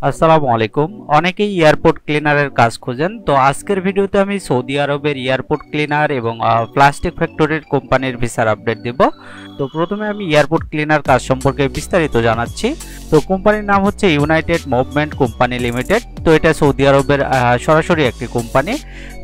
আসসালামু আলাইকুম। অনেকেই এয়ারপোর্ট ক্লিনারের কাজ খোঁজেন। তো আজকের ভিডিওতে আমি সৌদি আরবের এয়ারপোর্ট ক্লিনার এবং প্লাস্টিক ফ্যাক্টরির কোম্পানির ভিসার আপডেট দিব। তো প্রথমে আমি এয়ারপোর্ট ক্লিনার কাজ সম্পর্কে বিস্তারিত জানাচ্ছি। তো কোম্পানির নাম হচ্ছে ইউনাইটেড মুভমেন্ট কোম্পানি লিমিটেড। তো এটা সৌদি আরবের সরাসরি একটি কোম্পানি।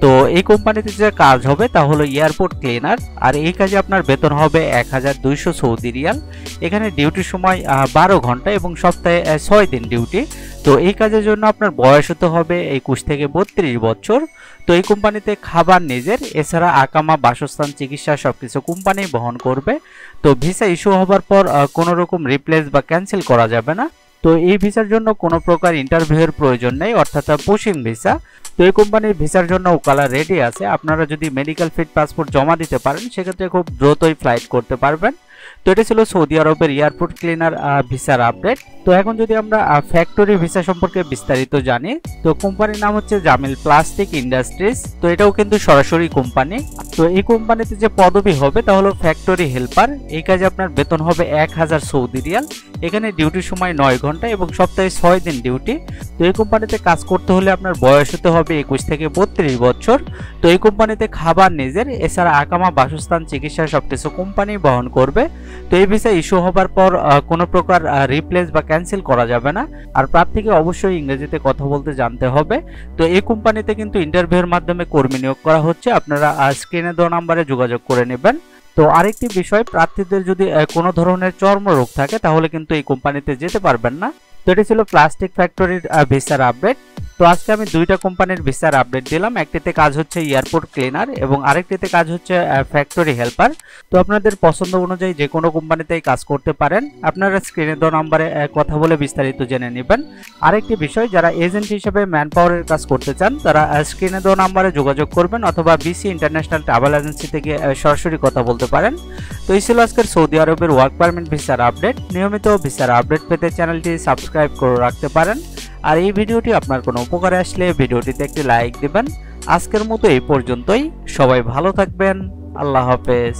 তো এই কোম্পানিতে যে কাজ হবে তা হলো এয়ারপোর্ট ক্লিনার, আর এই কাজে আপনার বেতন হবে 1200 সৌদি রিয়াল। এখানে ডিউটির সময় 12 ঘন্টা এবং সপ্তাহে 6 দিন ডিউটি। তো এই কাজের জন্য আপনার বয়স হতে হবে 21 থেকে 32 বছর। তো এই কোম্পানিতে খাবার নিজের, এছাড়া আকামা, বাসস্থান, চিকিৎসা সবকিছু কোম্পানি বহন করবে। তো ভিসা ইস্যু হবার পর কোনো রকম রিপ্লেস বা ক্যান্সেল করা যাবে না। তো এই ভিসার জন্য কোনো প্রকার ইন্টারভিউয়ের প্রয়োজন নেই, অর্থাৎ পুশিং ভিসা। তো এই কোম্পানির ভিসার জন্য ওকালা রেডি আছে। আপনারা যদি মেডিকেল ফিট পাসপোর্ট জমা দিতে পারেন সেক্ষেত্রে খুব দ্রুতই ফ্লাইট করতে পারবেন। তো এটা ছিল সৌদি আরবের এয়ারপোর্ট ক্লিনার ভিসার আপডেট। তো এখন যদি আমরা ফ্যাক্টরি ভিসা সম্পর্কে বিস্তারিত জানি, তো কোম্পানির নাম হচ্ছে জামিল প্লাস্টিক ইন্ডাস্ট্রিজ। তো এটাও কিন্তু সরাসরি কোম্পানি। তো এই কোম্পানিতে যে পদবি হবে তা হলো ফ্যাক্টরি হেল্পার। এই কাজে আপনার বেতন হবে 1000 সৌদি রিয়াল। এখানে ডিউটির সময় 9 ঘন্টা এবং সপ্তাহে 6 দিন ডিউটি। তো এই কোম্পানিতে কাজ করতে হলে আপনার বয়স হতে হবে 21 থেকে 32 বছর। তো এই কোম্পানিতে খাবার নিজের, এছাড়া আকামা, বাসস্থান, চিকিৎসা সবকিছু কোম্পানি বহন করবে। তো এই ভিসা ইস্যু হবার পর কোনো প্রকার রিপ্লেস বা ক্যান্সেল করা যাবে না। আর প্রার্থীকে অবশ্যই ইংরেজিতে কথা বলতে জানতে হবে। তো এই কোম্পানিতে কিন্তু ইন্টারভিউয়ের মাধ্যমে কর্মী নিয়োগ করা হচ্ছে। আপনারা স্ক্রিনে দেওয়া নাম্বারে যোগাযোগ করে নেবেন। তো আরেকটি বিষয়, প্রার্থীদের যদি কোনো ধরনের চর্মরোগ থাকে তাহলে কিন্তু এই কোম্পানিতে যেতে পারবেন না। তো এটি ছিল প্লাস্টিক ফ্যাক্টরির ভিসার আপডেট। তো আজকে আমি দুইটা কোম্পানির ভিসার আপডেট দিলাম। একটিতে কাজ হচ্ছে এয়ারপোর্ট ক্লিনার এবং আরেকটিতে কাজ হচ্ছে ফ্যাক্টরি হেল্পার। তো আপনাদের পছন্দ অনুযায়ী যে কোনো কোম্পানিতেই কাজ করতে পারেন। আপনারা স্ক্রিনে দেওয়া নাম্বারে কথা বলে বিস্তারিত জেনে নেবেন। আরেকটি বিষয়, যারা এজেন্ট হিসেবে ম্যান পাওয়ারের কাজ করতে চান তারা স্ক্রিনে দেওয়া নাম্বারে যোগাযোগ করবেন, অথবা বিসি ইন্টারন্যাশনাল ট্রাভেল এজেন্সি থেকে সরাসরি কথা বলতে পারেন। তো এই ছিল আজকের সৌদি আরবের ওয়ার্ক পারমিট ভিসার আপডেট। নিয়মিত ভিসার আপডেট পেতে চ্যানেলটি সাবস্ক্রাইব করে রাখতে পারেন। আর এই ভিডিওটি আপনার কোনো উপকারে আসলে ভিডিওটিতে একটি লাইক দিবেন। আজকের মতো এই পর্যন্তই। সবাই ভালো থাকবেন। আল্লাহ হাফেজ।